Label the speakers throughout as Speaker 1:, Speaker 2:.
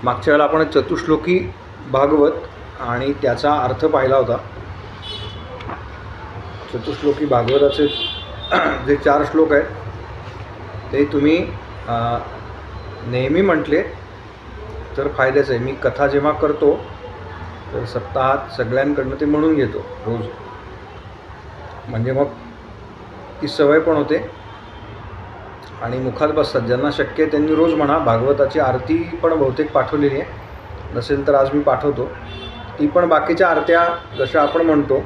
Speaker 1: मागच्या वेळेला आपण चतुश्लोकी भागवत आणि त्याचा अर्थ पाहिला होता. चतुश्लोकी भागवताचे जे 4 श्लोक आहेत ते तुम्ही नेहमी म्हटले तर फायद्याचं आहे. मी कथा जेव्हा करतो तर सप्ताहात सगळ्यांकडनं ते म्हणून घेतो रोज, म्हणजे मग ती सवय पण होते आणि मुखात बसतात. ज्यांना शक्य आहे त्यांनी रोज म्हणा. भागवताची आरती पण बहुतेक पाठवलेली आहे, नसेल तर आज मी पाठवतो ती पण. बाकीच्या आरत्या जशा आपण म्हणतो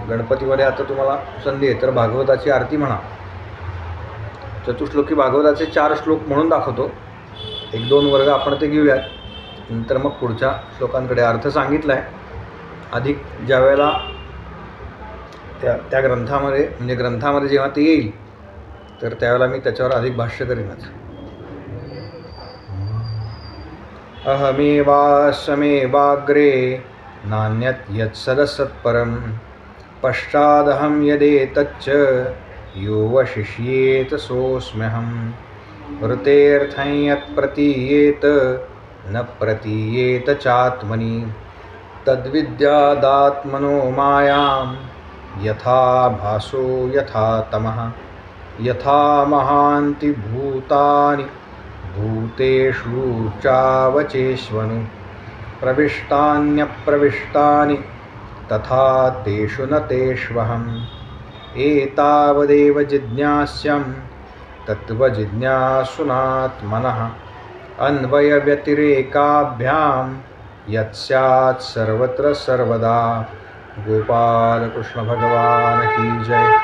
Speaker 1: गणपतीमध्ये, आता तुम्हाला संधी आहे तर भागवताची आरती म्हणा. चतुश्लोकी भागवताचे 4 श्लोक म्हणून दाखवतो. 1-2 वर्ग आपण ते घेऊयात, नंतर मग पुढच्या श्लोकांकडे. अर्थ सांगितला आहे अधिक ज्या वेळेला त्या ग्रंथामध्ये, म्हणजे ग्रंथामध्ये जेव्हा ते येईल तर त्यावेळेला मी त्याच्यावर अधिक भाष्य करीनच. अहमेवास्मेवाग्रे नान्यत् यत्सदसत्परं पश्चादहं यदेतच्च यो वशिष्येत सोऽस्म्यहं ऋतेऽर्थं यत् प्रतीयेत न प्रतीयेत चात्मनि तद्विद्यादात्मनो मायां यथा भासो यथा तमः यथा महान्ति भूतानि भूतेषु चावचेष्वनु प्रविष्टान्यप्रविष्टानि तथा तेषु न तेष्वहम् एतावदेव जिज्ञास्यं तत्त्वजिज्ञासुनात्मनः अन्वयव्यतिरेकाभ्यां यत्स्यात् सर्वत्र सर्वदा. गोपाल कृष्ण भगवान की जय.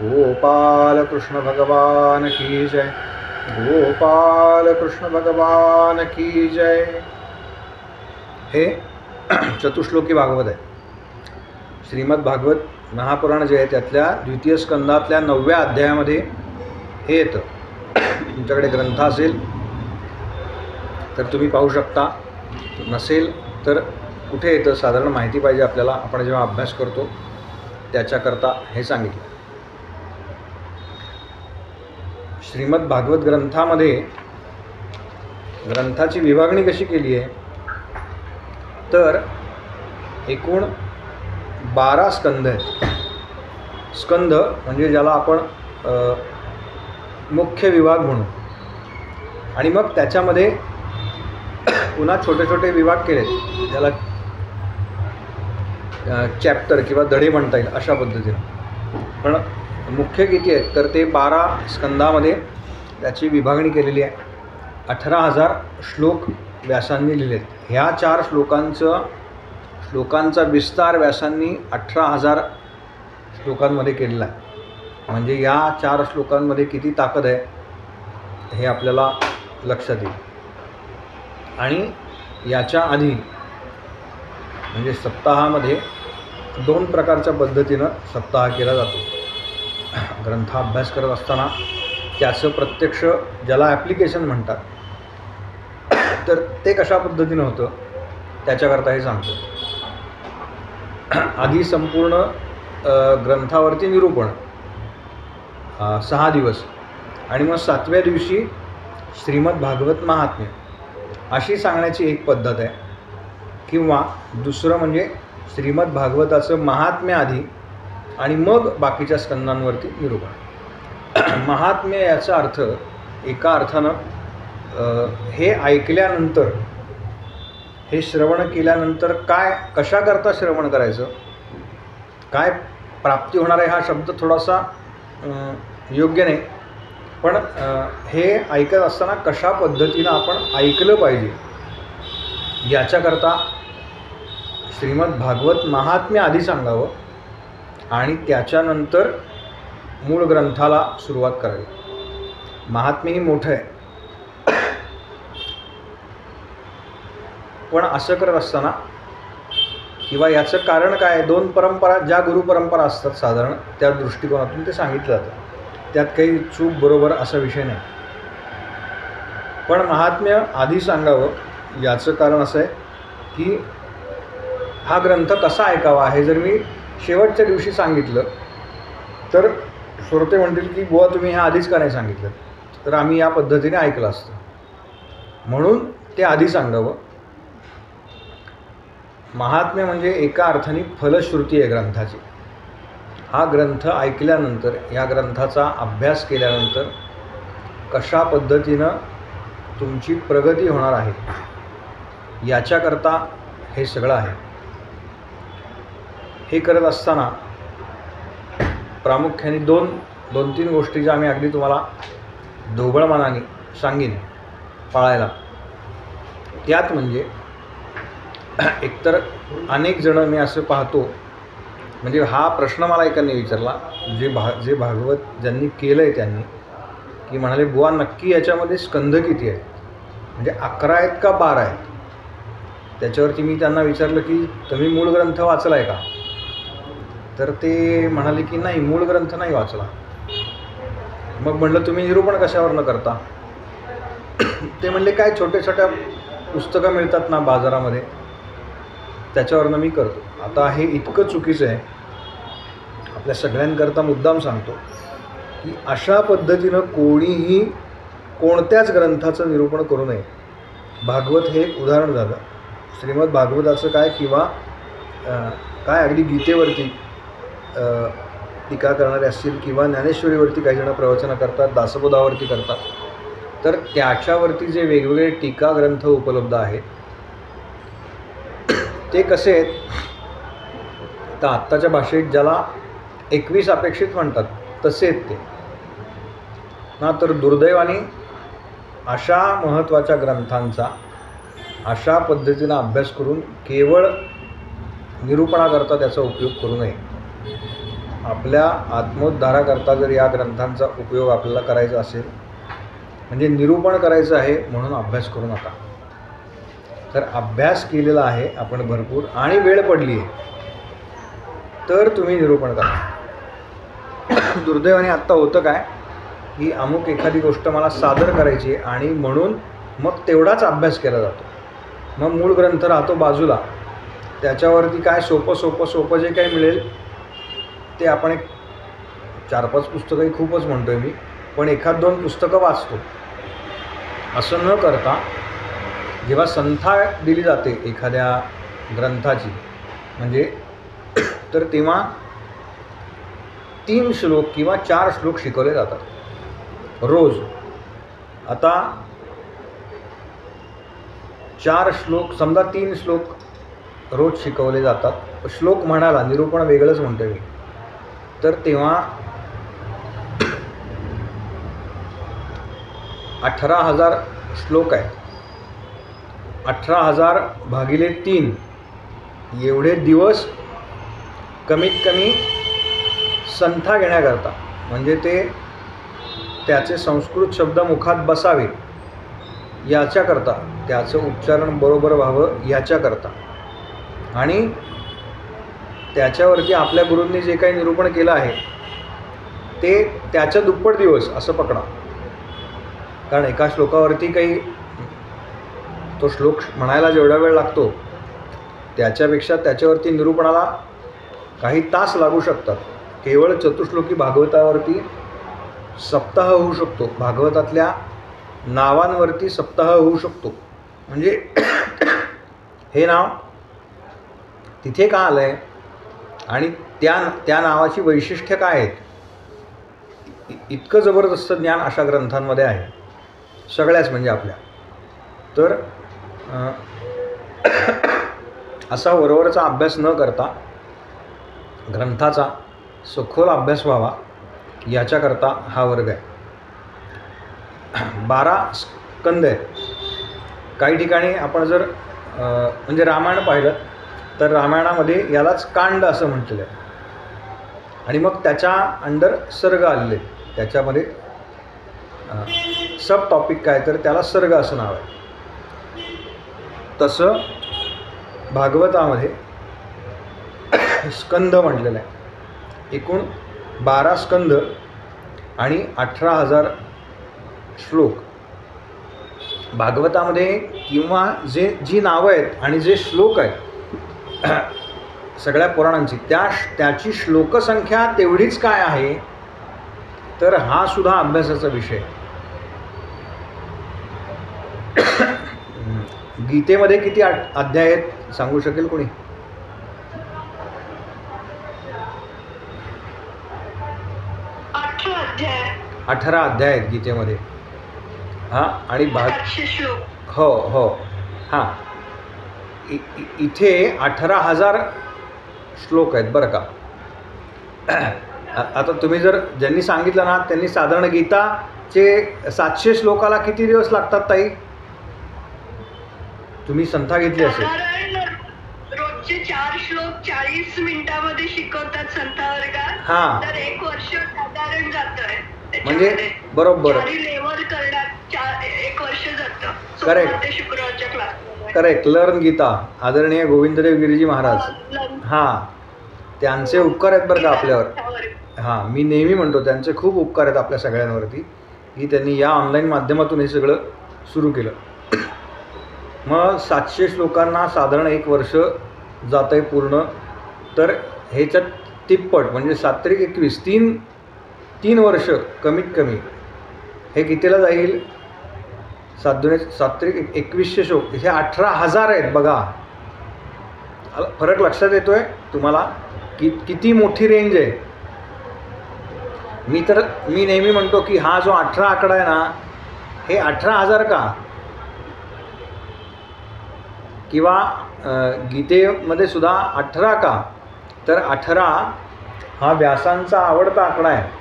Speaker 1: गोपाल कृष्ण भगवान की जय. गोपाल कृष्ण भगवान की जय. हे चतुश्लोकी भागवत आहे. श्रीमद भागवत महापुराण जे आहे त्यातल्या 2य स्कंदातल्या 9व्या अध्यायामध्ये हे येतं. तुमच्याकडे ग्रंथ असेल तर तुम्ही पाहू शकता, नसेल तर कुठे येतं साधारण माहिती पाहिजे आपल्याला. आपण जेव्हा अभ्यास करतो त्याच्याकरता हे सांगितलं. श्रीमद भागवत ग्रंथामध्ये ग्रंथाची विभागणी कशी केली आहे तर एकूण 12 स्कंद आहेत. स्कंद म्हणजे ज्याला आपण मुख्य विभाग म्हणू, आणि मग त्याच्यामध्ये पुन्हा छोटे छोटे विभाग केलेत, ज्याला चॅप्टर किंवा धडे म्हणता येईल अशा पद्धतीनं. पण मुख्य किती आहेत तर ते 12 स्कंदामध्ये त्याची विभागणी केलेली आहे. 18,000 श्लोक व्यासांनी लिहिलेत. ह्या 4 श्लोकांचा विस्तार व्यासांनी 18,000 श्लोकांमध्ये केलेला आहे. म्हणजे या 4 श्लोकांमध्ये किती ताकद आहे हे आपल्याला लक्षात येईल. आणि याच्या आधी म्हणजे सप्ताहामध्ये 2 प्रकारच्या पद्धतीनं सप्ताह केला जातो. ग्रंथाभ्यास करत असताना त्याचं प्रत्यक्ष, ज्याला ॲप्लिकेशन म्हणतात, तर ते कशा पद्धतीनं होतं त्याच्याकरता हे सांगतो. आधी संपूर्ण ग्रंथावरती निरूपण 6 दिवस, आणि मग 7व्या दिवशी श्रीमद भागवत महात्म्य अशी सांगण्याची एक पद्धत आहे. किंवा दुसरं म्हणजे श्रीमद भागवताचं महात्म्य आधी आणि मग बाकीच्या स्कंदांवरती निरूपण. महात्म्य याचा अर्थ एका अर्थानं हे ऐकल्यानंतर, हे श्रवण केल्यानंतर काय, कशाकरता श्रवण करायचं, काय प्राप्ती होणार आहे, हा शब्द थोडासा योग्य नाही. पण हे ऐकत असताना कशा पद्धतीनं आपण ऐकलं पाहिजे याच्याकरता श्रीमद भागवत महात्म्य आधी सांगावं आणि त्याच्यानंतर मूळ ग्रंथाला सुरुवात करावी. महात्म्य ही मोठं आहे, पण असं करत असताना किंवा याचं कारण काय, 2 परंपरा, ज्या गुरुपरंपरा असतात साधारण त्या दृष्टिकोनातून ते सांगितलं जातं. त्यात काही चूक बरोबर असा विषय नाही. पण महात्म्य आधी सांगावं याचं कारण असं आहे की हा ग्रंथ कसा ऐकावा हे जर मी शेवटच्या दिवशी सांगितलं तर श्रोते म्हणतील की बुवा तुम्ही ह्या आधीच का नाही सांगितलं, तर आम्ही या पद्धतीने ऐकलं असतं. म्हणून ते आधी सांगावं. महात्म्य म्हणजे एका अर्थाने फलश्रुती आहे ग्रंथाची. हा ग्रंथ ऐकल्यानंतर, या ग्रंथाचा अभ्यास केल्यानंतर कशा पद्धतीनं तुमची प्रगती होणार आहे याच्याकरता हे सगळं आहे. हे करत असताना प्रामुख्याने दोन तीन गोष्टी ज्या आम्ही अगदी तुम्हाला ढोबळ मनाने सांगीन पाळायला. त्यात म्हणजे एकतर अनेक जण मी असं पाहतो, म्हणजे हा प्रश्न मला एकाने विचारला, जे भागवत ज्यांनी केलं आहे त्यांनी, की म्हणाले बुवा नक्की याच्यामध्ये स्कंध किती आहेत, म्हणजे 11 आहेत का 12 आहेत. त्याच्यावरती मी त्यांना विचारलं की तुम्ही मूळ ग्रंथ वाचला आहे का. तर ते म्हणाले की नाही, मूळ ग्रंथ नाही वाचला. मग म्हटलं तुम्ही निरूपण कशावरनं करता. ते म्हणले काय छोट्या छोट्या पुस्तकं मिळतात ना बाजारामध्ये, त्याच्यावरनं मी करतो. आता हे इतकं चुकीचं आहे, आपल्या सगळ्यांकरता मुद्दाम सांगतो की अशा पद्धतीनं कोणीही कोणत्याच ग्रंथाचं निरूपण करू नये. भागवत हे एक उदाहरण झालं. श्रीमद भागवताचं काय, किंवा काय अगदी गीतेवरती टीका करणारे असतील, किंवा ज्ञानेश्वरीवरती काही जण प्रवचनं करतात, दासबोधावरती करतात, तर त्याच्यावरती जे वेगवेगळे टीका ग्रंथ उपलब्ध आहेत ते कसे आहेत, तर आत्ताच्या भाषेत ज्याला 21 अपेक्षित म्हणतात तसे आहेत ते ना. तर दुर्दैवाने अशा महत्त्वाच्या ग्रंथांचा अशा पद्धतीनं अभ्यास करून केवळ निरूपणाकरता त्याचा उपयोग करू नये. आपल्या आत्मोद्धाराकरता जर या ग्रंथांचा उपयोग आपल्याला करायचा असेल, म्हणजे निरूपण करायचं आहे म्हणून अभ्यास करू नका. तर अभ्यास केलेला आहे आपण भरपूर आणि वेळ पडली आहे तर तुम्ही निरूपण करा. दुर्दैवाने आत्ता होतं काय की अमुक एखादी गोष्ट मला सादर करायची आहे आणि म्हणून मग तेवढाच अभ्यास केला जातो, मग मूळ ग्रंथ राहतो बाजूला. त्याच्यावरती काय सोपं जे काही मिळेल ते आपण एक 4-5 पुस्तकंही खूपच म्हणतोय मी, पण 1-2 पुस्तकं वाचतो. असं न करता जेव्हा संथा दिली जाते एखाद्या ग्रंथाची, म्हणजे तर तेव्हा 3 श्लोक किंवा 4 श्लोक शिकवले जातात रोज. आता 4 श्लोक, समजा 3 श्लोक रोज शिकवले जातात. श्लोक म्हणाला, निरूपण वेगळंच म्हणतो मी. तर तेव्हा 18,000 श्लोक आहेत. 18,000 भागिले 3 एवढे दिवस कमीत कमी संथा घेण्याकरता, म्हणजे त्याचे संस्कृत शब्द मुखात बसावे याच्याकरता, त्याचं उच्चारण बरोबर व्हावं याच्याकरता, आणि त्याच्यावरती आपल्या गुरूंनी जे काही निरूपण केलं आहे ते त्याच्या दुप्पट दिवस असं पकडा. कारण एका श्लोकावरती काही तो श्लोक म्हणायला जेवढा वेळ लागतो त्याच्यापेक्षा त्याच्यावरती निरूपणाला काही तास लागू शकतात. केवळ चतुश्लोकी भागवतावरती सप्ताह होऊ शकतो, भागवतातल्या नावांवरती सप्ताह होऊ शकतो. म्हणजे हे नाव तिथे का आलं आहे आणि त्या नावाची वैशिष्ट्य काय आहेत, इतकं जबरदस्त ज्ञान अशा ग्रंथांमध्ये आहे सगळ्याच, म्हणजे आपल्या. तर असा वरवरचा अभ्यास न करता ग्रंथाचा सखोल अभ्यास व्हावा याच्याकरता हा वर्ग आहे. 12 स्कंद आहेत. काही ठिकाणी आपण जर म्हणजे रामायण पाहिलं तर रामायणामध्ये यालाच कांड असं म्हटलेलं आहे, आणि मग त्याच्या अंडर सर्ग आलेले. त्याच्यामध्ये सब टॉपिक काय, तर त्याला सर्ग असं नाव आहे. तसं भागवतामध्ये स्कंद म्हटलेलं आहे. एकूण 12 स्कंद आणि 18,000 श्लोक भागवतामध्ये, किंवा जी नावं आहेत आणि जे श्लोक आहेत सगळ्या पुराणांची, त्याची श्लोकसंख्या तेवढीच काय आहे, तर हा सुद्धा अभ्यासाचा विषय. गीतेमध्ये किती अध्याय आहेत सांगू शकेल कोणी? 18 अध्याय आहेत गीतेमध्ये. हां, आणि हो हो हां, इथे 18,000 श्लोक आहेत बरं का. आता तुम्ही जर ज्यांनी सांगितलं ना त्यांनी साधारण गीताचे 700 श्लोकाला किती दिवस लागतात ताई? तुम्ही संथा घेतली असेल.
Speaker 2: रोजचे 4 श्लोक 40 मिनिटांमध्ये शिकवतात संथा वर्गात.
Speaker 1: हां,
Speaker 2: तर 1 वर्ष साधारण जातंय.
Speaker 1: म्हणजे बरोबर
Speaker 2: लेवल करण्यात 1 वर्ष जातं.
Speaker 1: करेक्ट
Speaker 2: शुक्रवारच्या क्लास.
Speaker 1: करेक्ट. लर्न गीता आदरणीय गोविंददेव गिरीजी महाराज. हां, त्यांचे उपकार आहेत बरं का आपल्यावर. हां, मी नेहमी म्हणतो त्यांचे खूप उपकार आहेत आपल्या सगळ्यांवरती की त्यांनी या ऑनलाईन माध्यमातून हे सगळं सुरू केलं. मग 700 श्लोकांना साधारण 1 वर्ष जात आहे पूर्ण. तर ह्याच्यात तिप्पट म्हणजे 7 त्रिक 21 तीन वर्ष कमीत कमी. हे कितीला जाईल? 7 त्रिक 2100 श्लोक. हे 18,000 आहेत बघा. फरक लक्षात येतो आहे तुम्हाला की किती मोठी रेंज आहे. मी नेहमी म्हणतो की हा जो 18 आकडा आहे ना हे 18,000 का? किंवा गीतेमध्ये सुद्धा 18 का? तर 18 हा व्यासांचा आवडता आकडा आहे.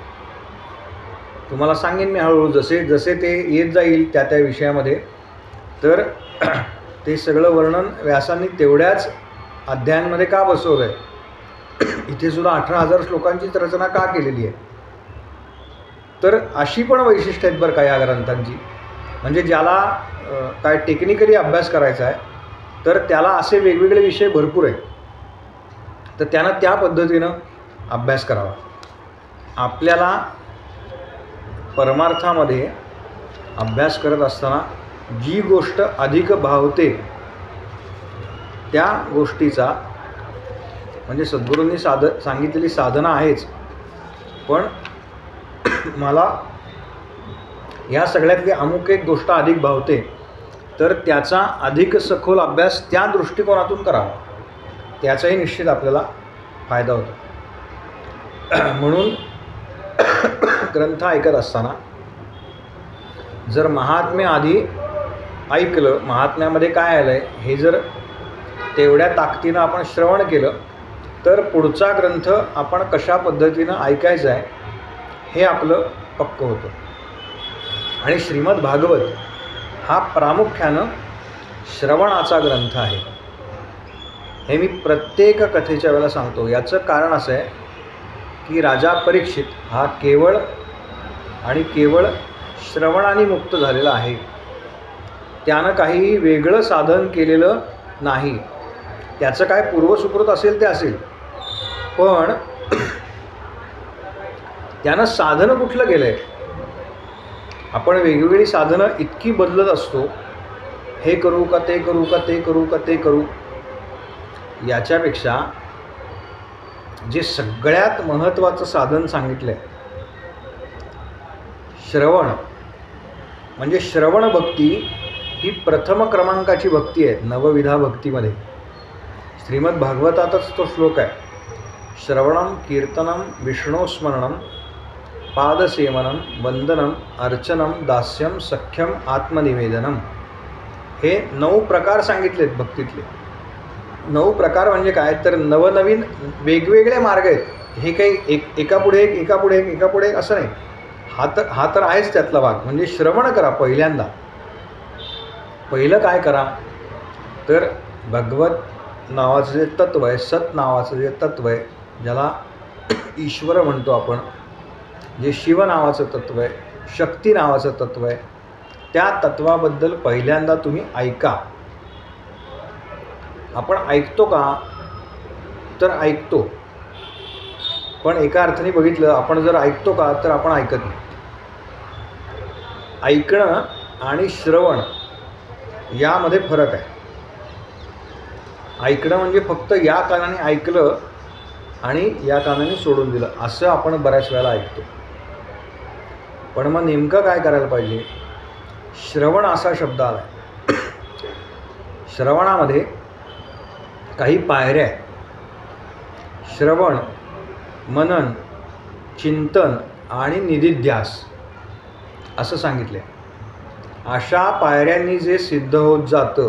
Speaker 1: तुम्हाला सांगेन मी हळूहळू जसे जसे ते येत जाईल त्या विषयामध्ये. तर ते सगळं वर्णन व्यासांनी तेवढ्याच अध्यायांमध्ये का बसवलं आहे? इथे सुद्धा 18,000 श्लोकांचीच रचना का केलेली आहे? तर अशी पण वैशिष्ट्य आहेत बरं का या ग्रंथांची. म्हणजे ज्याला काय टेक्निकली अभ्यास करायचा आहे तर त्याला असे वेगवेगळे विषय भरपूर आहेत. तर त्यानं त्या पद्धतीनं अभ्यास करावा. आपल्याला परमार्थामध्ये अभ्यास करत असताना जी गोष्ट अधिक भावते त्या गोष्टीचा म्हणजे सद्गुरूंनी सांगितलेली साधना आहेच, पण मला या सगळ्यातली अमुक एक गोष्ट अधिक भावते तर त्याचा अधिक सखोल अभ्यास त्या दृष्टिकोनातून करावा. त्याचाही निश्चित आपल्याला फायदा होतो. म्हणून ग्रंथ ऐकत असताना जर महात्म्य आधी ऐकलं, महात्म्यामध्ये काय आलं आहे हे जर तेवढ्या ताकदीनं आपण श्रवण केलं तर पुढचा ग्रंथ आपण कशा पद्धतीनं ऐकायचा आहे हे आपलं पक्कं होतं. आणि श्रीमद भागवत हा प्रामुख्यानं श्रवणाचा ग्रंथ आहे. हे मी प्रत्येक कथेच्या वेळेला सांगतो. याचं कारण असं आहे की राजा परीक्षित हा केवळ आणि केवळ श्रवणाने मुक्त झालेला आहे. त्यानं काही वेगळं साधन केलेलं नाही. त्याचं काय पूर्वसुकृत असेल ते असेल, पण त्यानं साधनं कुठलं केलं आहे? आपण वेगवेगळी साधनं इतकी बदलत असतो, हे करू का ते करू का ते करू का ते करू. याच्यापेक्षा जे सगळ्यात महत्त्वाचं साधन सांगितलं आहे श्रवण, म्हणजे श्रवण भक्ती ही प्रथम क्रमांकाची भक्ती आहे नवविधा भक्तीमध्ये. श्रीमद भागवतातच तो श्लोक आहे. श्रवणम कीर्तनम विष्णुस्मरणम पादसेवनम वंदनम अर्चनम दास्यम सख्यम आत्मनिवेदनम. हे 9 प्रकार सांगितलेत भक्तीतले. 9 प्रकार म्हणजे काय? तर नवनवीन वेगवेगळे मार्ग आहेत. हे काही एकापुढे एक एकापुढे एक एकापुढे एक असं नाही. हा तर आहेच त्यातला भाग. म्हणजे श्रवण करा पहिल्यांदा. पहिलं काय करा तर भगवत नावाचं जे तत्व आहे, सत नावाचं जे तत्व आहे, ज्याला ईश्वर म्हणतो आपण, जे शिव नावाचं तत्व आहे, शक्ती नावाचं तत्व आहे, त्या तत्वाबद्दल पहिल्यांदा तुम्ही ऐका. आपण ऐकतो का? तर ऐकतो, पण एका अर्थाने बघितलं आपण जर ऐकतो का तर आपण ऐकत नाही. ऐकणं आणि श्रवण यामध्ये फरक आहे. ऐकणं म्हणजे फक्त या कानाने ऐकलं आणि या कानाने सोडून दिलं असं आपण बऱ्याच वेळेला ऐकतो. पण मग नेमकं काय करायला पाहिजे? श्रवण असा शब्द आला आहे. श्रवणामध्ये काही पायऱ्या आहेत. श्रवण, मनन, चिंतन आणि निधिध्यास असं सांगितलं आहे. अशा पायऱ्यांनी जे सिद्ध होत जातं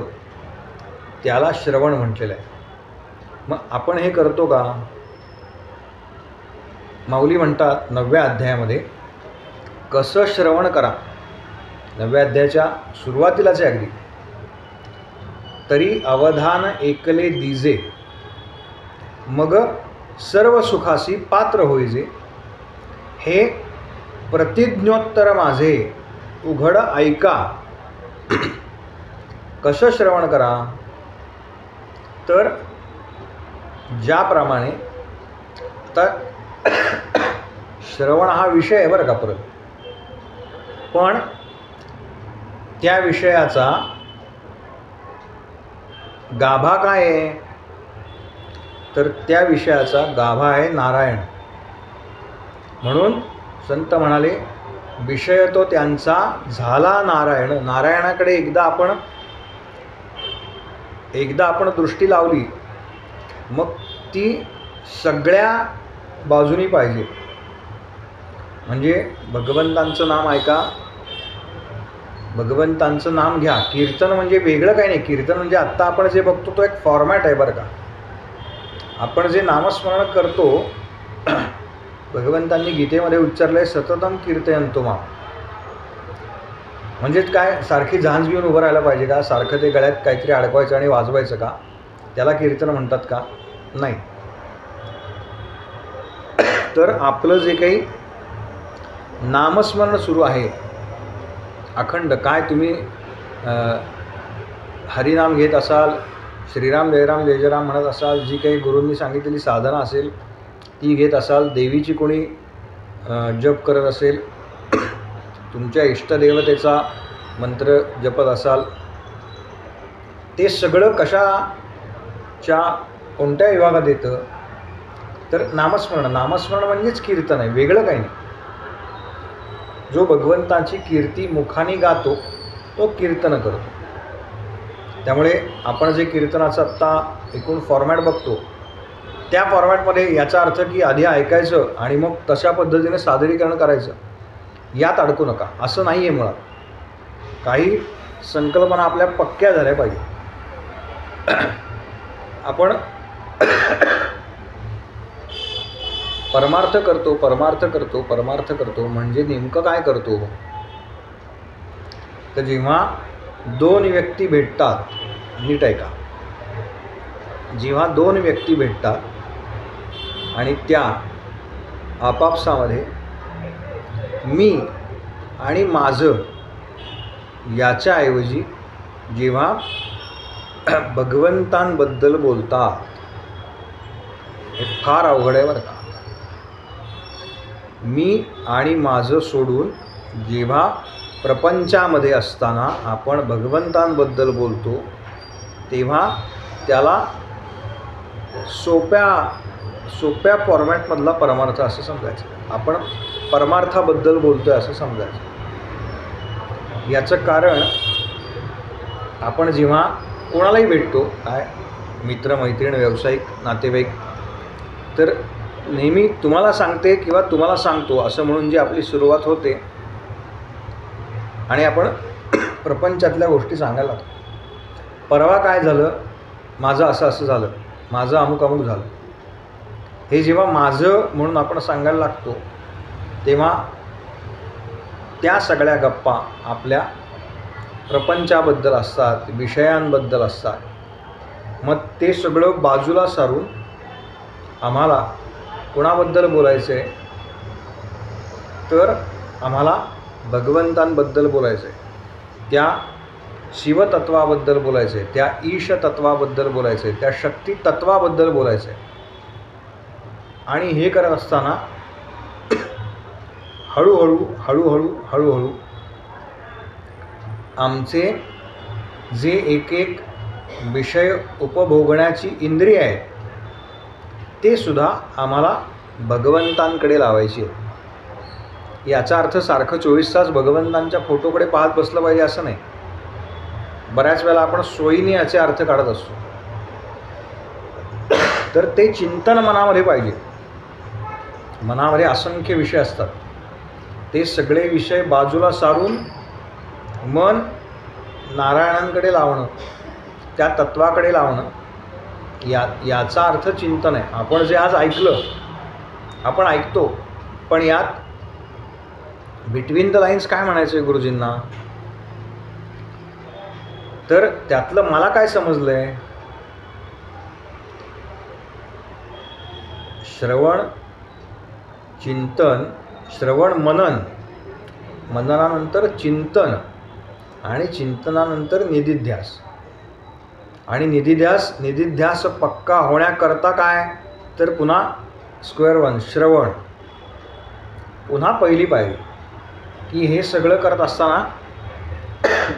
Speaker 1: त्याला श्रवण म्हटलेलं आहे. मग आपण हे करतो का? माऊली म्हणतात 9व्या अध्यायामध्ये कसं श्रवण करा. 9व्या अध्यायाच्या सुरुवातीलाच आहे अगदी. तरी अवधान एकले दिजे, मग सर्व सुखासी पात्र होईजे. हे प्रतिज्ञोत्तर माझे उघड ऐका. कसं श्रवण करा? तर ज्याप्रमाणे आता श्रवण हा विषय आहे बरं का परत, पण त्या विषयाचा गाभा काय आहे? तर त्या विषयाचा गाभा आहे नारायण. म्हणून संत म्हणाले विषय तो त्यांचा झाला नारायण. नारायणाकडे एकदा आपण दृष्टी लावली मग ती सगळ्या बाजूनी पाहिजे. म्हणजे भगवंतांचं नाम ऐका, भगवंतांचं नाम घ्या. कीर्तन म्हणजे वेगळं काही नाही. कीर्तन म्हणजे आत्ता आपण जे बघतो तो एक फॉर्मॅट आहे बरं का. आपण जे नामस्मरण करतो, भगवंतांनी गीतेमध्ये उच्चारलं आहे सततम कीर्तयंतो माम. म्हणजेच काय, सारखी झांज घेऊन उभं राहायला पाहिजे का? सारखं ते गळ्यात काहीतरी अडकवायचं आणि वाजवायचं का? त्याला कीर्तन म्हणतात का? नाही. तर आपलं जे काही नामस्मरण सुरू आहे अखंड, काय तुम्ही हरिनाम घेत असाल, श्रीराम जयराम जय जयराम म्हणत असाल, जी काही गुरूंनी सांगितलेली साधना असेल ती घेत असाल, देवीची कोणी जप करत असेल, तुमच्या इष्टदेवतेचा मंत्र जपत असाल, ते सगळं कशाच्या कोणत्या विभागात येतं? तर नामस्मरण. नामस्मरण म्हणजेच कीर्तन आहे, वेगळं काही नाही. जो भगवंताची कीर्ती मुखाने गातो तो कीर्तन करतो. त्यामुळे आपण जे कीर्तनाचं आत्ता एकूण फॉर्मॅट बघतो त्या फॉर्मॅटमध्ये याचा अर्थ की आधी ऐकायचं आणि मग तशा पद्धतीने सादरीकरण करायचं, यात अडकू नका. असं नाही आहे मुळात. काही संकल्पना आपल्या पक्क्या झाल्या पाहिजे. आपण परमार्थ करतो परमार्थ करतो परमार्थ करतो म्हणजे नेमकं काय करतो? तर जेव्हा दोन व्यक्ती भेटतात, नीट ऐका, जेव्हा दोन व्यक्ती भेटतात आणि त्या आपापसामध्ये मी आणि माझं याच्याऐवजी जेव्हा भगवंतांबद्दल बोलतात, हे फार अवघड आहे बरं का. मी आणि माझं सोडून जेव्हा प्रपंचामध्ये असताना आपण भगवंतांबद्दल बोलतो तेव्हा त्याला सोप्या फॉर्मॅटमधला परमार्थ असं समजायचं. आपण परमार्थाबद्दल बोलतो आहे असं समजायचं. याचं कारण आपण जेव्हा कोणालाही भेटतो, काय मित्रमैत्रीण, व्यावसायिक नातेवाईक, तर नेहमी तुम्हाला सांगते किंवा तुम्हाला सांगतो असं म्हणून जी आपली सुरुवात होते आणि आपण प्रपंचातल्या गोष्टी सांगायला लागतो. परवा काय झालं, माझं असं असं झालं, माझं अमुक अमुक झालं, हे जेव्हा माझं म्हणून आपण सांगायला लागतो तेव्हा त्या सगळ्या गप्पा आपल्या प्रपंचाबद्दल असतात, विषयांबद्दल असतात. मग ते सगळं बाजूला सारून आम्हाला कोणाबद्दल बोलायचं आहे? तर आम्हाला भगवंतांबद्दल बोलायचं आहे, त्या शिवतत्वाबद्दल बोलायचं आहे, त्या ईशतत्वाबद्दल बोलायचं आहे, त्या शक्तितत्वाबद्दल बोलायचं आहे. आणि हे करत असताना हळूहळू आमचे जे एक विषय उपभोगण्याची इंद्रिय आहे ते सुद्धा आम्हाला भगवंतांकडे लावायची आहे. याचा अर्थ सारखं 24 तास भगवंतांच्या फोटोकडे पाहत बसलं पाहिजे असं नाही. बऱ्याच वेळेला आपण सोयीने याचे अर्थ काढत असतो. तर ते चिंतन मनामध्ये पाहिजे. मनामध्ये असंख्य विषय असतात, ते सगळे विषय बाजूला सारून मन नारायणांकडे लावणं, त्या तत्वाकडे लावणं, याचा अर्थ चिंतन आहे. आपण जे आज ऐकलं, आपण ऐकतो, पण यात बिटवीन द लाईन्स काय म्हणायचं आहे गुरुजींना, तर त्यातलं मला काय समजलं आहे, श्रवण चिंतन, श्रवण मनन, मननानंतर चिंतन, आणि चिंतनानंतर निधिध्यास. आणि निधिध्यास पक्का होण्याकरता काय, तर पुन्हा स्क्वेअर वन, श्रवण. पुन्हा पहिली पायरी की हे सगळं करत असताना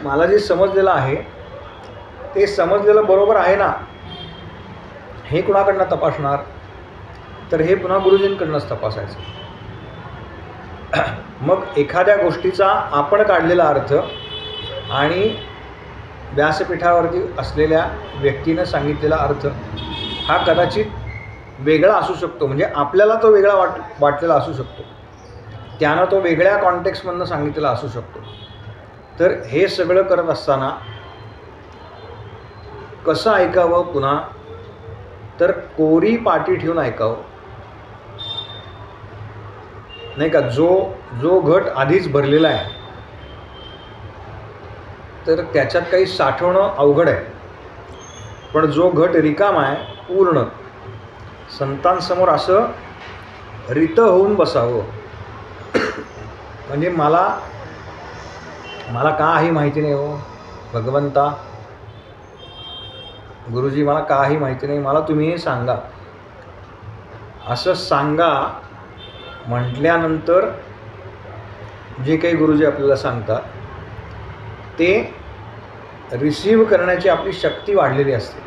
Speaker 1: मला जे समजलेलं आहे ते समजलेलं बरोबर आहे ना, हे कुणाकडनं तपासणार, तर हे पुन्हा गुरुजींकडनंच तपासायचं. मग एखाद्या गोष्टीचा आपण काढलेला अर्थ आणि व्यासपीठावरती असलेल्या व्यक्तीनं सांगितलेला अर्थ हा कदाचित वेगळा असू शकतो. म्हणजे आपल्याला तो वेगळा वाटलेला असू शकतो, त्यानं तो वेगळ्या कॉन्टेक्स्टमधनं सांगितलेला असू शकतो. तर हे सगळं करत असताना कसं ऐकावं पुन्हा, तर कोरी पाटी ठेवून ऐकावं, नाही का. जो घट आधीच भरलेला आहे तर त्याच्यात काही साठवणं अवघड आहे, पण जो घट रिकामा आहे पूर्ण, संतांसमोर असं रित होऊन बसावं. म्हणजे मला काही माहिती नाही हो भगवंता, गुरुजी मला काही माहिती नाही, मला तुम्ही सांगा, असं सांगा म्हटल्यानंतर जे काही गुरुजी आपल्याला सांगतात ते रिसीव्ह करण्याची आपली शक्ती वाढलेली असते.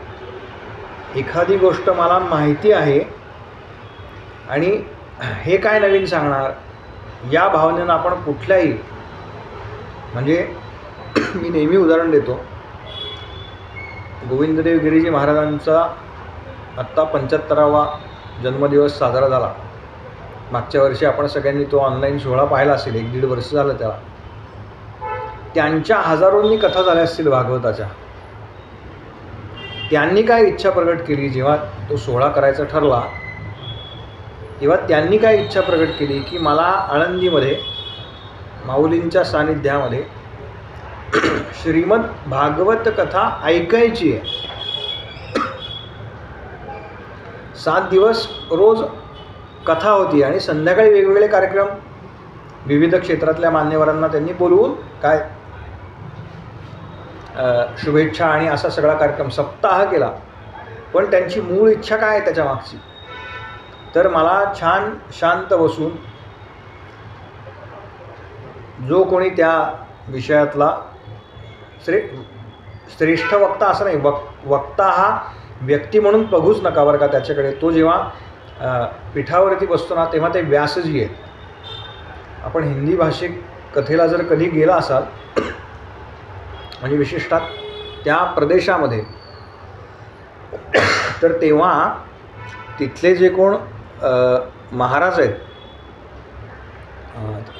Speaker 1: एखादी गोष्ट मला माहिती आहे आणि हे काय नवीन सांगणार, या भावनेनं आपण कुठल्याही, म्हणजे मी नेहमी उदाहरण देतो, गोविंददेव गिरीजी महाराजांचा आत्ता 75वा जन्मदिवस साजरा झाला. मागच्या वर्षी आपण सगळ्यांनी तो ऑनलाईन सोहळा पाहिला असेल, 1-1.5 वर्ष झालं त्याला. त्यांच्या हजारोंनी कथा झाल्या असतील भागवताच्या. त्यांनी काय इच्छा प्रगट केली, जेव्हा तो सोहळा करायचा ठरला तेव्हा त्यांनी काय इच्छा प्रगट केली की मला आळंदीमध्ये माऊलींच्या सानिध्यामध्ये श्रीमद भागवत कथा ऐकायची आहे. 7 दिवस रोज कथा होती आणि संध्याकाळी वेगवेगळे कार्यक्रम, विविध क्षेत्रातल्या मान्यवरांना त्यांनी बोलवून काय शुभेच्छा आणि असा सगळा कार्यक्रम सप्ताह केला. पण त्यांची मूळ इच्छा काय आहे त्याच्या मागची, तर मला छान शांत बसून जो कोणी त्या विषयातला श्रेष्ठ वक्ता, असं नाही, वक्ता हा व्यक्ती म्हणून बघूच नका बरं का त्याच्याकडे. तो जेव्हा पीठावरती बसतो ना तेव्हा ते व्यासजी आहेत. आपण हिंदी भाषिक कथेला जर कधी गेला असाल, म्हणजे विशेषतः त्या प्रदेशामध्ये, तर तेव्हा तिथले जे कोण महाराज आहेत,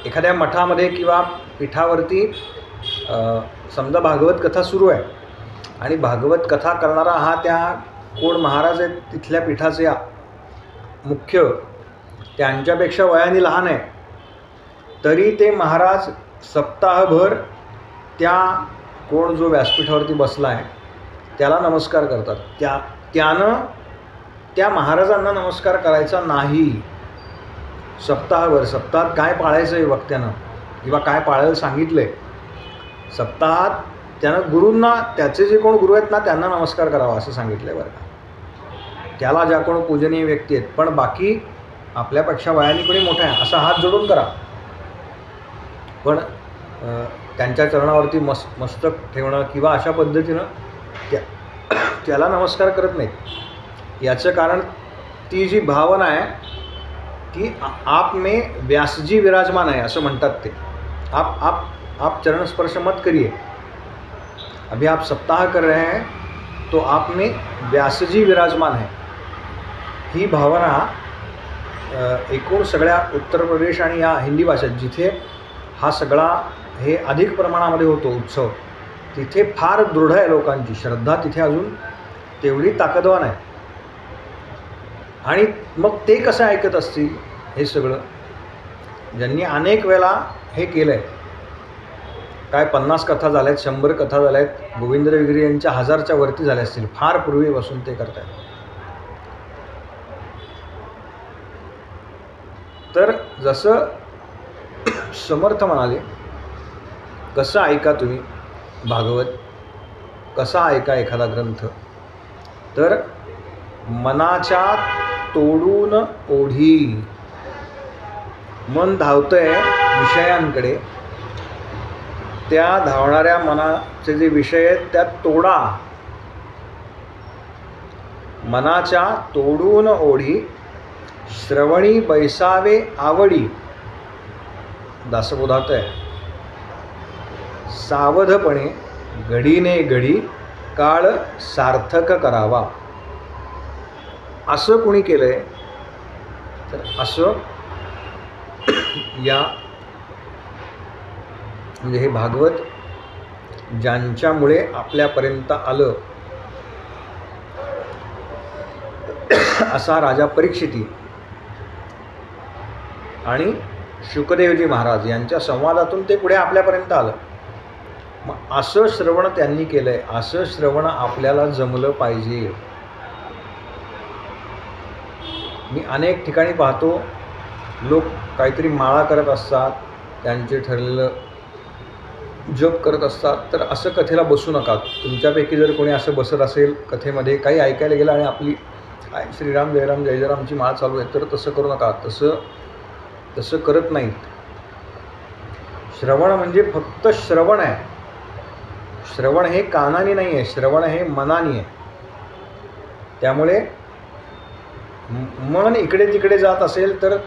Speaker 1: एखाद्या मठामध्ये किंवा पीठावरती समजा भागवत कथा सुरू आहे आणि भागवत कथा करणारा हा त्या कोण महाराज आहेत तिथल्या पीठाचे मुख्य, त्यांच्यापेक्षा वयाने लहान आहे, तरी ते महाराज सप्ताहभर त्या कोण जो व्यासपीठावरती बसला आहे त्याला नमस्कार करतात. त्यानं त्या महाराजांना नमस्कार करायचा नाही सप्ताहभर. सप्ताहात काय पाळायचं आहे वक्त्यानं किंवा काय पाळायला सांगितलं आहे, सप्ताहात त्यानं गुरूंना, त्याचे जे कोण गुरु आहेत ना त्यांना नमस्कार करावा असं सांगितलं आहे बरं का. त्याला ज्या कोण पूजनीय व्यक्ती आहेत, पण बाकी आपल्यापेक्षा वयाने कोणी मोठा आहे असा हात जोडून करा, पण त्यांच्या चरणावरती मस्तक ठेवणं किंवा अशा पद्धतीनं त्याला नमस्कार करत नाहीत. याचं कारण ती जी भावना आहे की आप में व्यासजी विराजमान आहे असं म्हणतात ते. आप चरणस्पर्श मत करिये. अभी आप सप्ताह कर रहे हैं तो आप में व्यास जी विराजमान है, ही भावना एकूण सगळ्या उत्तर प्रदेश आणि या हिंदी भाषेत जिथे हा सगळा हे अधिक प्रमाणामध्ये होतो उत्सव, तिथे फार दृढ आहे लोकांची श्रद्धा, तिथे अजून तेवढी ताकदवान आहे. आणि मग ते कसं ऐकत असतील हे सगळं, ज्यांनी अनेक वेळा हे केलं आहे. काय 50 कथा झाल्या आहेत, 100 कथा झाल्या आहेत, गोविंदराव विगरे यांच्या 1000च्या वरती झाल्या असतील, फार पूर्वीपासून ते करत आहेत. तर जसं समर्थ म्हणाले, कसं ऐका तुम्ही भागवत, कसा ऐका एखादा ग्रंथ, तर मनाच्या तोडून ओढी. मन धावतंय विषयांकडे, त्या धावणाऱ्या मनाचे जे विषय आहेत त्यात तोडा. मनाच्या तोडून ओढी, श्रवणी बैसावे आवडी. दासबोधात आहे, सावधपणे घडीने घडी काळ सार्थक करावा. असं कोणी केलंय, तर असं या म्हणजे हे भागवत ज्यांच्यामुळे आपल्यापर्यंत आलं, असा राजा परीक्षिती आणि शुकदेवजी महाराज यांच्या संवादातून ते पुढे आपल्यापर्यंत आलं. मग असं श्रवण त्यांनी केलं आहे, असं श्रवण आपल्याला जमलं पाहिजे. मी अनेक ठिकाणी पाहतो, लोक काहीतरी माळा करत असतात, त्यांचे ठरलेलं जप करत असतात. तर असं कथेला बसू नका. तुमच्यापैकी जर कोणी असं बसत असेल कथेमध्ये, काही ऐकायला गेलं आणि आपली श्रीराम जयराम जय जयरामची माळ चालू आहे, तर तसं करू नका. तसं करत नाहीत. श्रवण म्हणजे फक्त श्रवण आहे. श्रवण हे कानाने नाही आहे, श्रवण हे मनाने आहे. त्यामुळे मन इकडे तिकडे जात असेल तर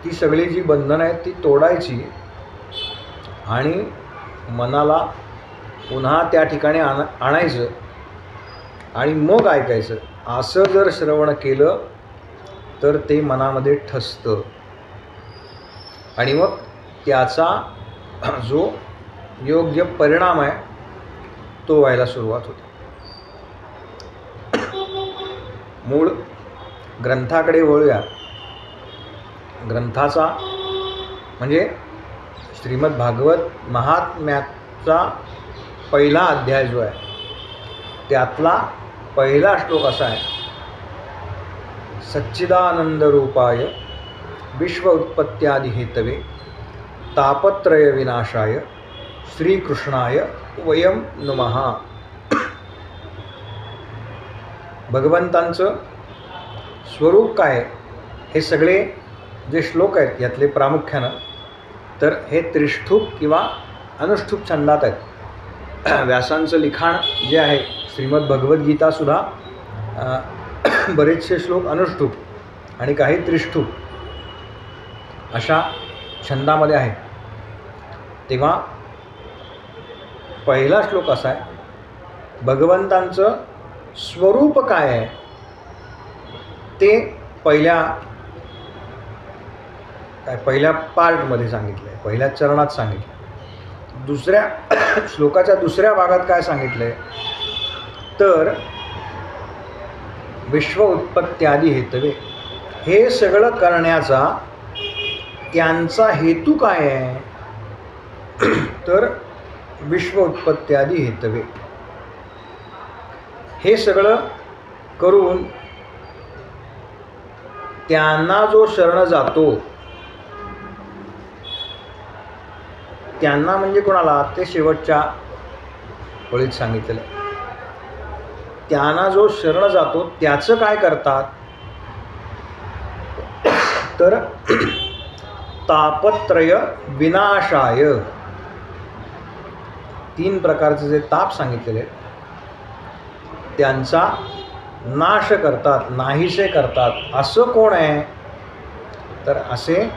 Speaker 1: ती सगळी जी बंधनं आहेत ती तोडायची आणि मनाला पुन्हा त्या ठिकाणी आणायचं आणि मग ऐकायचं. असं जर श्रवण केलं तर ते मनामध्ये ठसतं आणि मग त्याचा जो योग्य परिणाम आहे तो व्हायला सुरुवात होते. मूळ ग्रंथाकडे वळूया. ग्रंथाचा म्हणजे श्रीमद भागवत महात्म्याचा पहिला अध्याय जो आहे त्यातला पहिला श्लोक असा आहे, सच्चिदानंद रूपाय विश्व उत्पत्त्यादि हेतवे तापत्रय विनाशाय श्रीकृष्णाय वयम नमः. भगवंतांचं स्वरूप काय, हे सगळे जे श्लोक आहेत यातले प्रामुख्यानं तर हे त्रिष्ठूप किंवा अनुष्ठूप छंदात आहेत. व्यासांचं लिखाण जे आहे श्रीमद भगवद्गीतासुद्धा बरेचसे श्लोक अनुष्ठूप आणि काही त्रिष्ठूप अशा छंदामध्ये आहे. तेव्हा पहिला श्लोक असा आहे, भगवंतांचं स्वरूप काय आहे ते पहिल्या पार्टमध्ये सांगितलं आहे, पहिल्या चरणात सांगितलं. दुसऱ्या श्लोकाच्या दुसऱ्या भागात काय सांगितलं आहे, तर विश्व उत्पत्त्यादि हेतवे, हे सगळं करण्याचा त्यांचा हेतू काय आहे, तर विश्व उत्पत्त्यादि हेतवे, हे सगळं करून त्यांना जो शरण जातो, त्यांना म्हणजे कोणाला, ते शेवटच्या ओळीत सांगितलेलं आहे. त्यांना जो शरण जातो त्याचं काय करतात, तर तापत्रय विनाशाय, 3 प्रकारचे जे ताप सांगितलेले आहेत त्यांचा नाश करतात, नाहीसे करतात. असं कोण आहे, तर असे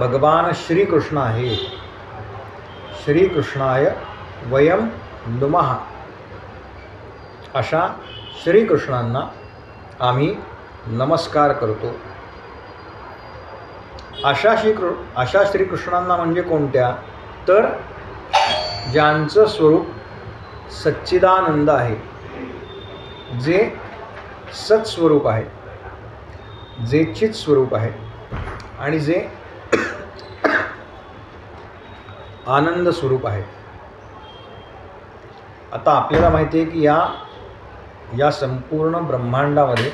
Speaker 1: भगवान श्रीकृष्ण आहे. श्रीकृष्णाय वयम नुमः अशा श्रीकृष्णांना आम्ही नमस्कार करतो. अशा श्रीकृष्णांना म्हणजे कोणत्या? तर ज्यांचं स्वरूप सच्चिदानंद आहे, जे सत्स्वरूप आहे, जे चित स्वरूप आहे आणि जे आनंद स्वरूप आहे. आता आपल्याला माहिती आहे की या संपूर्ण ब्रह्मांडामध्ये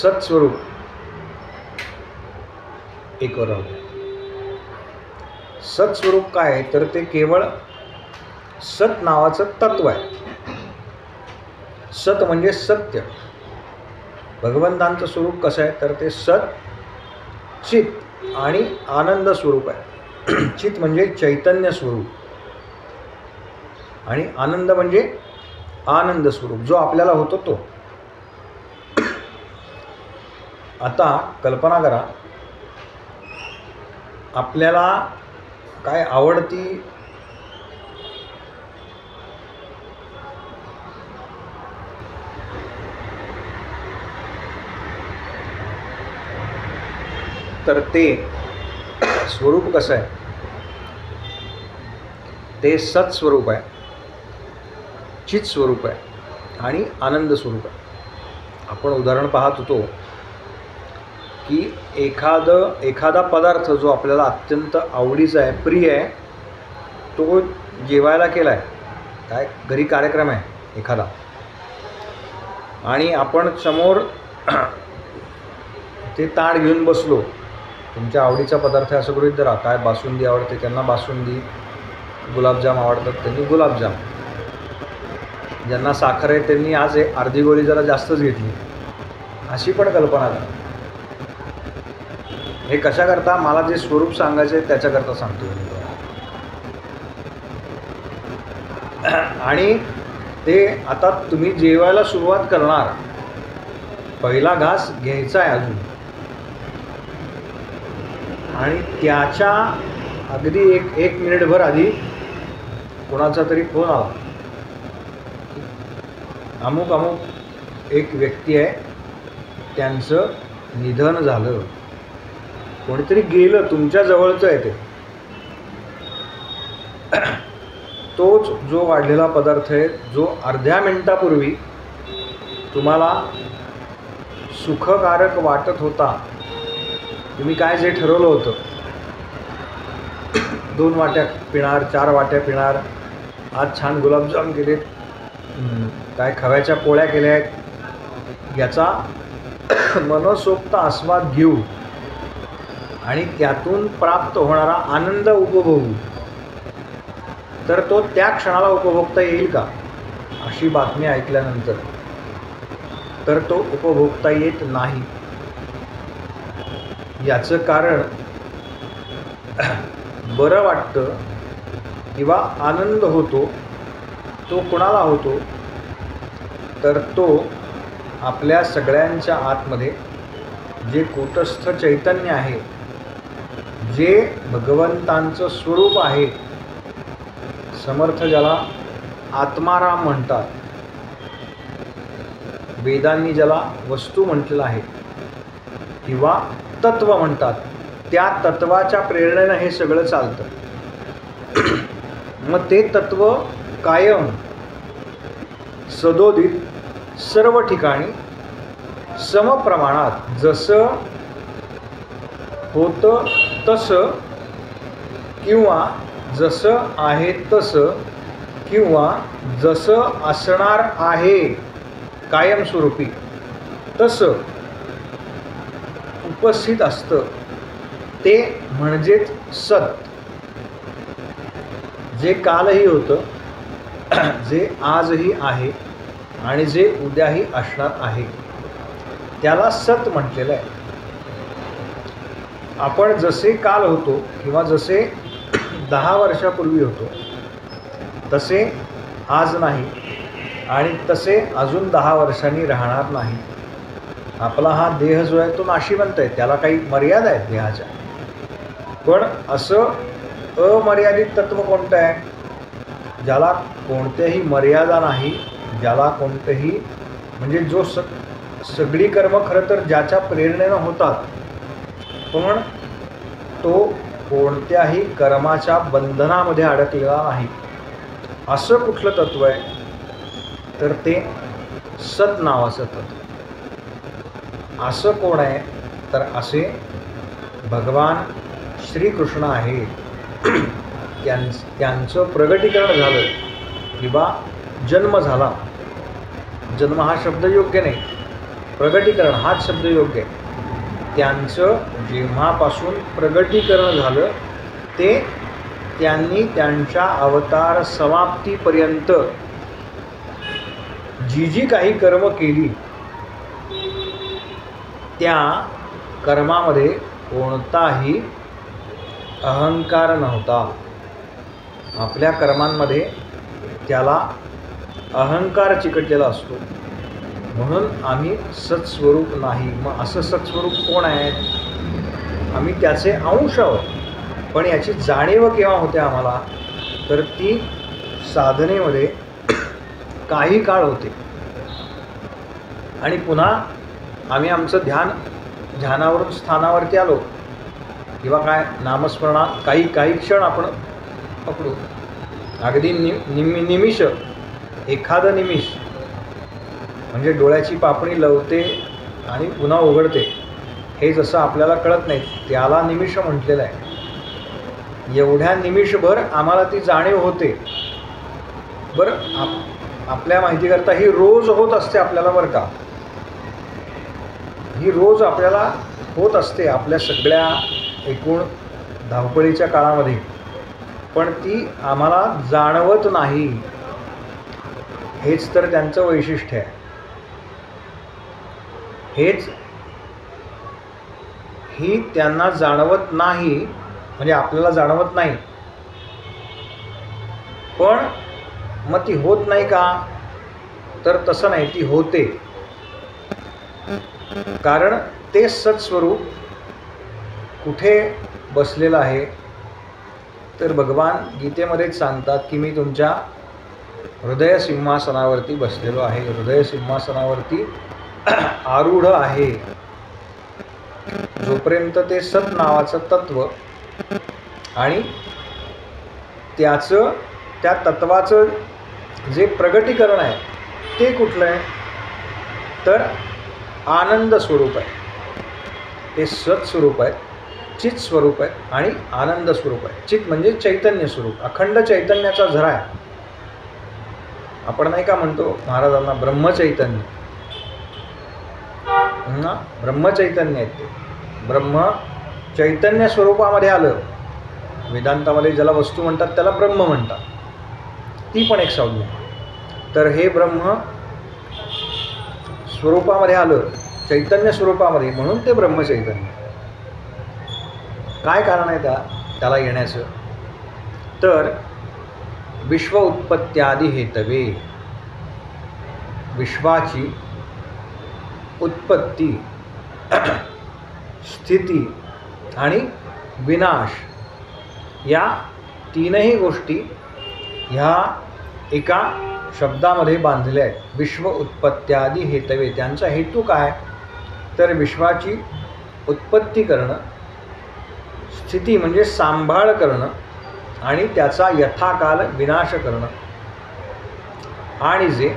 Speaker 1: सत्स्वरूप एकवर राहते. सत्स्वरूप काय आहे? तर ते केवळ सत नावाचं तत्व आहे. सत म्हणजे सत्य. भगवंतांचं स्वरूप कसं आहे? तर ते सत, चित आणि आनंद स्वरूप आहे. चित म्हणजे चैतन्य स्वरूप आणि आनंद म्हणजे आनंद स्वरूप, जो आपल्याला होतो तो. आता कल्पना करा, आपल्याला काय आवडती तर ते स्वरूप कसं आहे? ते सत्स्वरूप आहे, चित स्वरूप आहे आणि आनंद स्वरूप आहे. आपण उदाहरण पाहत होतो की एखादा पदार्थ जो आपल्याला अत्यंत आवडीचा आहे, प्रिय आहे, तो जेवायला केला आहे. काय घरी कार्यक्रम आहे एखादा आणि आपण समोर ते ताट घेऊन बसलो. तुमच्या आवडीचा पदार्थ असं गृहीत धरा, काय बासुंदी आवडते त्यांना बासुंदी, गुलाबजाम आवडतात त्यांनी गुलाबजाम, ज्यांना साखर आहे त्यांनी आज अर्धी गोळी जरा जास्तच घेतली, अशी पण कल्पना करा. हे कशाकरता? मला जे स्वरूप सांगायचं आहे त्याच्याकरता सांगतो मी. आणि ते आता तुम्ही जेवायला सुरुवात करणार, पहिला घास घ्यायचा आहे अजून, आणि त्याच्या अगदी एक मिनिटभर आधी कोणाचा तरी फोन आला, अमुक एक व्यक्ती आहे, त्यांचं निधन झालं, कोणीतरी गेलं, तुमच्या जवळचं आहे ते. तोच जो वाढलेला पदार्थ आहे, जो अर्ध्या मिनिटापूर्वी तुम्हाला सुखकारक वाटत होता, तुम्ही काय जे ठरवलं होतं, 2 वाट्या पिणार, 4 वाट्या पिणार, आज छान गुलाबजाम केलेत, काय खव्याच्या पोळ्या केल्या आहेत, याचा मनसोक्त आस्वाद घेऊ आणि त्यातून प्राप्त होणारा आनंद उपभोगू, तर तो त्या क्षणाला उपभोगता येईल का? अशी बातमी ऐकल्यानंतर तर तो उपभोगता येत नाही. याचं कारण बरं वाटतं किंवा आनंद होतो, तो कुणाला होतो? तर तो आपल्या सगळ्यांच्या आतमध्ये जे कूटस्थ चैतन्य आहे, जे भगवंतांचं स्वरूप आहे, समर्थ ज्याला आत्माराम म्हणतात, वेदांनी ज्याला वस्तू म्हटलेलं आहे किंवा तत्व म्हणतात, त्या तत्वाच्या प्रेरणेनं हे सगळं चालतं. मग ते तत्व कायम सदोदित सर्व ठिकाणी समप्रमाणात जसं होतं तसं किंवा जसं आहे तसं किंवा जसं असणार आहे कायमस्वरूपी तसं उपस्थित असतं. ते म्हणजेच सत, जे कालही होतं, जे आजही आहे आणि जे उद्याही असणार आहे, त्याला सत म्हटलेलं आहे. आपण जसे काल होतो किंवा जसे 10 वर्षापूर्वी होतो तसे आज नाही आणि तसे अजून 10 वर्षांनी राहणार नाही. आपला हा देह जो आहे तो नाशिवंत आहे, त्याला काही मर्यादा आहेत देहाच्या, पण असं अमर्यादित तत्व कोणतं आहे? ज्याला कोणत्याही मर्यादा नाही, ज्याला कोणतेही म्हणजे जो सगळी कर्म खरं तर ज्याच्या प्रेरणेनं होतात, पण तो कोणत्याही कर्माच्या बंधनामध्ये अडकलेला नाही, असं कुठलं तत्व आहे? तर ते सत नावाचं तत्व. असं कोण आहे? तर असे भगवान श्रीकृष्ण आहे. त्यांचं प्रगटीकरण झालं किंवा जन्म झाला. जन्म हा शब्द योग्य नाही, प्रगटीकरण हाच शब्द योग्य आहे. त्यांचं जेव्हापासून प्रगटीकरण झालं ते त्यांनी त्यांच्या अवतार समाप्तीपर्यंत जी जी काही कर्म केली त्या कर्मामध्ये कोणताही अहंकार नव्हता. आपल्या कर्मांमध्ये त्याला अहंकार चिकटलेला असतो, म्हणून आम्ही सत्स्वरूप नाही. मग असं सत्स्वरूप कोण आहे? आम्ही त्याचे अंश आहोत. पण याची जाणीव केव्हा होते आम्हाला? तर ती साधनेमध्ये काही काळ होते आणि पुन्हा आम्ही आमचं ध्यानावरून स्थानावरती आलो किंवा काय नामस्मरणात काही क्षण आपण पकडू, अगदी निमिष, एखादं निमिष म्हणजे डोळ्याची पापणी लवते आणि पुन्हा उघडते, हे जसं आपल्याला कळत नाही त्याला निमिष म्हटलेलं आहे. एवढ्या निमिषभर आम्हाला ती जाणीव होते. बरं, आपल्या माहितीकरता ही रोज होत असते आपल्याला, बरं का, ही रोज आपल्याला होत असते आपल्या सगळ्या एकूण धावपळीच्या काळामध्ये, पण ती आम्हाला जाणवत नाही. हेच तर त्यांचं वैशिष्ट्य आहे. ही त्यांना जाणवत नाही, म्हणजे आपल्याला जाणवत नाही. पण मग ती होत नाही का? तर तसं नाही, ती होते. कारण ते सत्स्वरूप कुठे बसलेलं आहे? तर भगवान गीतेमध्येच सांगतात की मी तुमच्या हृदय सिंहासनावरती बसलेलो आहे, हृदय सिंहासनावरती आरूढ आहे. जोपर्यंत ते सत नावाचं तत्व आणि त्या तत्वाचं जे प्रगटीकरण आहे ते कुठलं आहे? तर आनंद स्वरूप आहे. ते सत स्वरूप आहे, चित स्वरूप आहे आणि आनंद स्वरूप आहे. चित म्हणजे चैतन्य स्वरूप, अखंड चैतन्याचा झरा आहे. आपण नाही का म्हणतो महाराजांना ब्रह्मचैतन्य, ब्रह्मचैतन्य आहे. ते ब्रह्म चैतन्य स्वरूपामध्ये आलं. वेदांतामध्ये ज्याला वस्तू म्हणतात त्याला ब्रह्म म्हणतात, ती पण एक संज्ञा. तर हे ब्रह्म स्वरूपामध्ये आलं, चैतन्य स्वरूपामध्ये, म्हणून ते ब्रह्मचैतन्य. काय कारण आहे त्याला येण्याचं? तर विश्व उत्पत्त्यादी हेतवे, विश्वाची उत्पत्ती, स्थिती आणि विनाश या तीनही गोष्टी ह्या एका शब्दामध्ये बांधल्या आहेत. विश्व उत्पत्त्यादी हेतवे. त्यांचा हेतू काय? तर विश्वाची उत्पत्ती करणं, स्थिती म्हणजे सांभाळ करणं आणि त्याचा यथाकाल विनाश करणं, आणि जे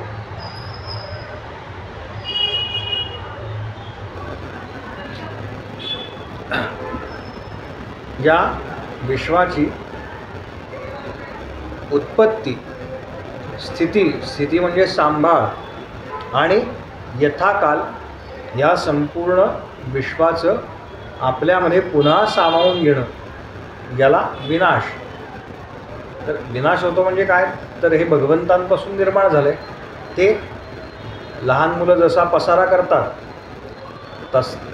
Speaker 1: या विश्वाची उत्पत्ती, स्थिती म्हणजे सांभाळ आणि यथाकाल या संपूर्ण विश्वाचं आपल्यामध्ये पुन्हा सामावून घेणं, याला विनाश. तर विनाश होतो म्हणजे काय? तर हे भगवंतांपासून निर्माण झालं आहे. ते लहान मुलं जसा पसारा करतात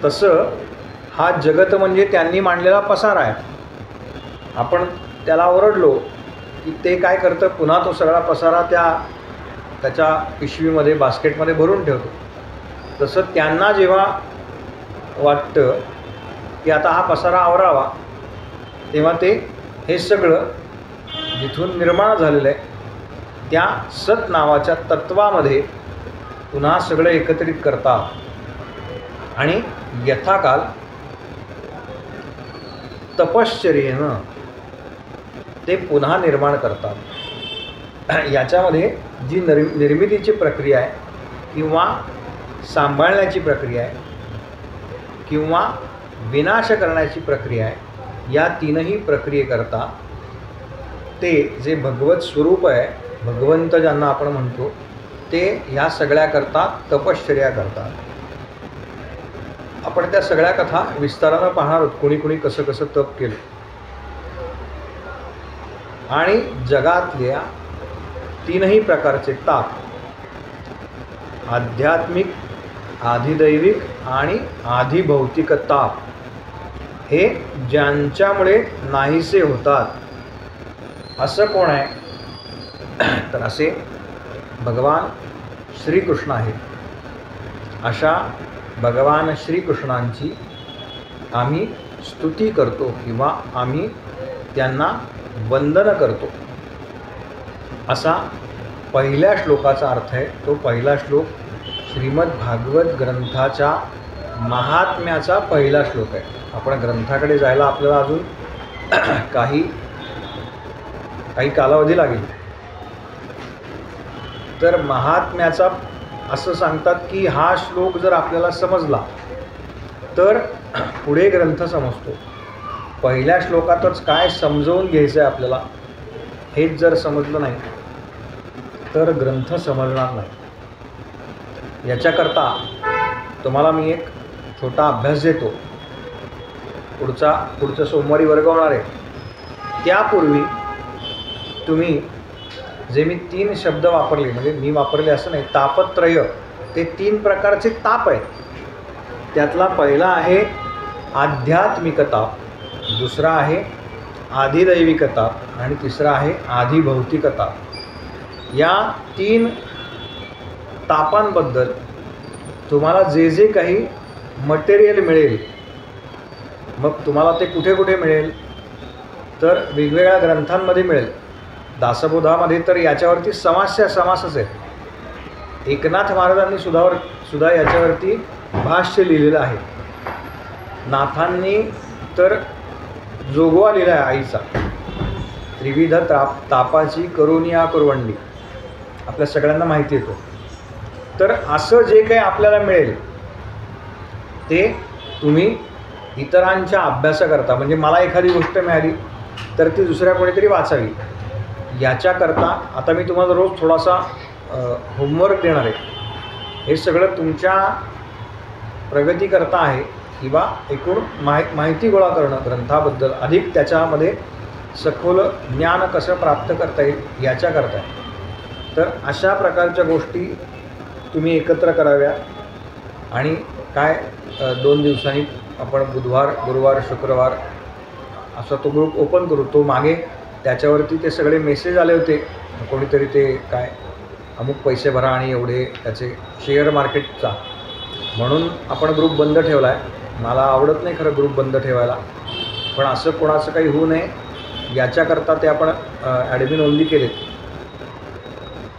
Speaker 1: तसं हा जगत म्हणजे त्यांनी मांडलेला पसारा आहे. आपण त्याला ओरडलो की ते काय करतं, पुन्हा तो सगळा पसारा त्याच्या पिशवीमध्ये, बास्केटमध्ये भरून ठेवतो. तसं त्यांना जेव्हा वाटतं की आता हा पसारा आवरावा, तेव्हा ते हे सगळं जिथून निर्माण झालेलं आहे त्या सत नावाच्या तत्वामध्ये पुन्हा सगळं एकत्रित करतात आणि यथाकाल तपश्चर्येनं ते पुन्हा निर्माण करतात. याच्यामध्ये जी निर्मितीची प्रक्रिया आहे किंवा सांभाळण्याची प्रक्रिया आहे किंवा विनाश करण्याची प्रक्रिया आहे, या तीनही प्रक्रियेकरता ते जे भगवत स्वरूप आहे, भगवंत ज्यांना आपण म्हणतो, ते ह्या सगळ्याकरता तपश्चर्या करतात. आपण त्या सगळ्या कथा विस्तारानं पाहणार आहोत, कोणी कोणी कसं कसं तप केलं. आणि जगातल्या तीनही प्रकारचे ताप, आध्यात्मिक, आधिदैविक आणि आधिभौतिक ताप, हे ज्यांच्यामुळे नाहीसे होतात असं कोण आहे? तर असे भगवान श्रीकृष्ण आहेत. अशा भगवान श्रीकृष्णांची आम्ही स्तुती करतो किंवा आम्ही त्यांना वंदन करतो. असा पहिल्या श्लोकाचा अर्थ आहे. तो पहिला श्लोक श्रीमद भागवत ग्रंथाच्या महात्म्याचा पहिला श्लोक आहे. आपण ग्रंथाकडे जायला आपल्याला अजून काही कालावधी लागेल. तर महात्म्याचा असं सांगतात की हा श्लोक जर आपल्याला समजला तर पुढे ग्रंथ समजतो. पहिल्या श्लोकातच काय समजवून घ्यायचं आहे आपल्याला हेच जर समजलं नाही तर ग्रंथ समजणार नाही. याच्याकरता तुम्हाला मी एक छोटा अभ्यास देतो. पुढच्या सोमवारी वर्ग होणार आहे. त्यापूर्वी तुम्ही जे मी 3 शब्द वापरले, म्हणजे मी वापरले असं नाही, तापत्रय, ते 3 प्रकारचे ताप आहेत. त्यातला पहिला आहे आध्यात्मिक ताप, दुसरा आहे आधिदैविक ताप आणि तिसरा आहे आधिभौतिक ताप. या 3 तापांबद्दल तुम्हाला जे जे काही मटेरियल मिळेल, मग तुम्हाला ते कुठे कुठे मिळेल तर वेगवेगळ्या ग्रंथांमध्ये मिळेल. दासबोधामध्ये तर याच्यावरती समासच आहे. एकनाथ महाराजांनी सुद्धा याच्यावरती भाष्य लिहिलेलं आहे. नाथांनी तर जोगवा लिहिला आहे आईचा, त्रिविध तापाची करुनिया कुरवंडी, आपल्या सगळ्यांना माहिती येतो. तर असं जे काही आपल्याला मिळेल ते तुम्ही इतरांच्या अभ्यासाकरता, म्हणजे मला एखादी गोष्ट मिळाली तर ती दुसऱ्या कोणीतरी वाचावी, याच्याकरता आता मी तुम्हाला रोज थोडासा होमवर्क देणार आहे. हे सगळं तुमच्या प्रगतीकरता आहे किंवा एकूण माहिती गोळा करणं ग्रंथाबद्दल, अधिक त्याच्यामध्ये सखोल ज्ञान कसं प्राप्त करता येईल याच्याकरता आहे. तर अशा प्रकारच्या गोष्टी तुम्ही एकत्र कराव्या. आणि काय 2 दिवसांनी आपण बुधवार, गुरुवार, शुक्रवार असा तो ग्रुप ओपन करू. तो मागे त्याच्यावरती ते सगळे मेसेज आले होते, कोणीतरी ते काय अमुक पैसे भरा आणि एवढे त्याचे शेअर मार्केटचा, म्हणून आपण ग्रुप बंद ठेवला आहे. मला आवडत नाही खरं ग्रुप बंद ठेवायला, पण असं कोणाचं काही होऊ नये याच्याकरता ते आपण ॲडमिन ओनली केलेत.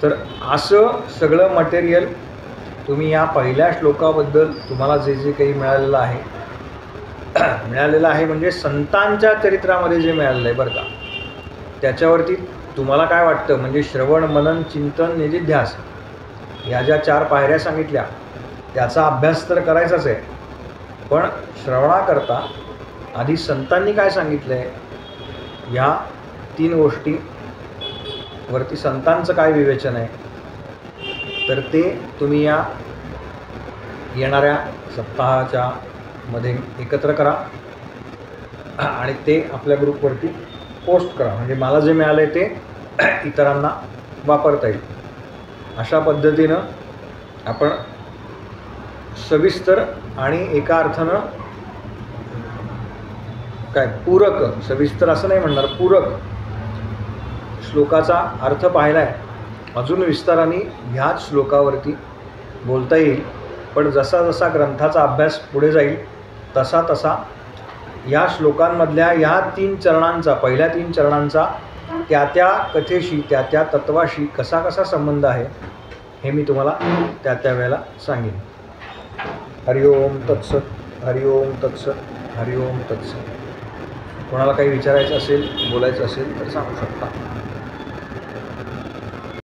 Speaker 1: तर असं सगळं मटेरियल तुम्ही या पहिल्या श्लोकाबद्दल तुम्हाला जे जे काही मिळालेलं आहे म्हणजे संतांच्या चरित्रामध्ये जे मिळालेलं आहे बरं का, त्याच्यावरती तुम्हाला काय वाटतं? म्हणजे श्रवण, मनन, चिंतन, निधिध्यास ह्या ज्या 4 पायऱ्या सांगितल्या त्याचा अभ्यास तर करायचाच आहे, पण श्रवणाकरता आधी संतांनी काय सांगितलं आहे ह्या 3 गोष्टीवरती संतांचं काय विवेचन आहे, तर ते तुम्ही या येणाऱ्या सप्ताहाच्या मध्ये एकत्र करा आणि ते आपल्या ग्रुपवरती पोस्ट करा. म्हणजे मला जे मिळालं आहे ते इतरांना वापरता येईल. अशा पद्धतीनं आपण सविस्तर आणि एका अर्थानं काय पूरक, सविस्तर असं नाही म्हणणार, पूरक श्लोकाचा अर्थ पाहिला आहे. अजून विस्ताराने ह्याच श्लोकावरती बोलता येईल, पण जसा जसा ग्रंथाचा अभ्यास पुढे जाईल तसा तसा या श्लोकांमधल्या ह्या 3 चरणांचा, पहिल्या 3 चरणांचा त्या त्या कथेशी, त्या त्या तत्वाशी कसा कसा संबंध आहे हे मी तुम्हाला त्या त्या वेळेला सांगेन. हरिओम तत्सत, हरिओम तत्सत, हरिओम तत्सत. कोणाला काही विचारायचं असेल, बोलायचं असेल तर सांगू शकता.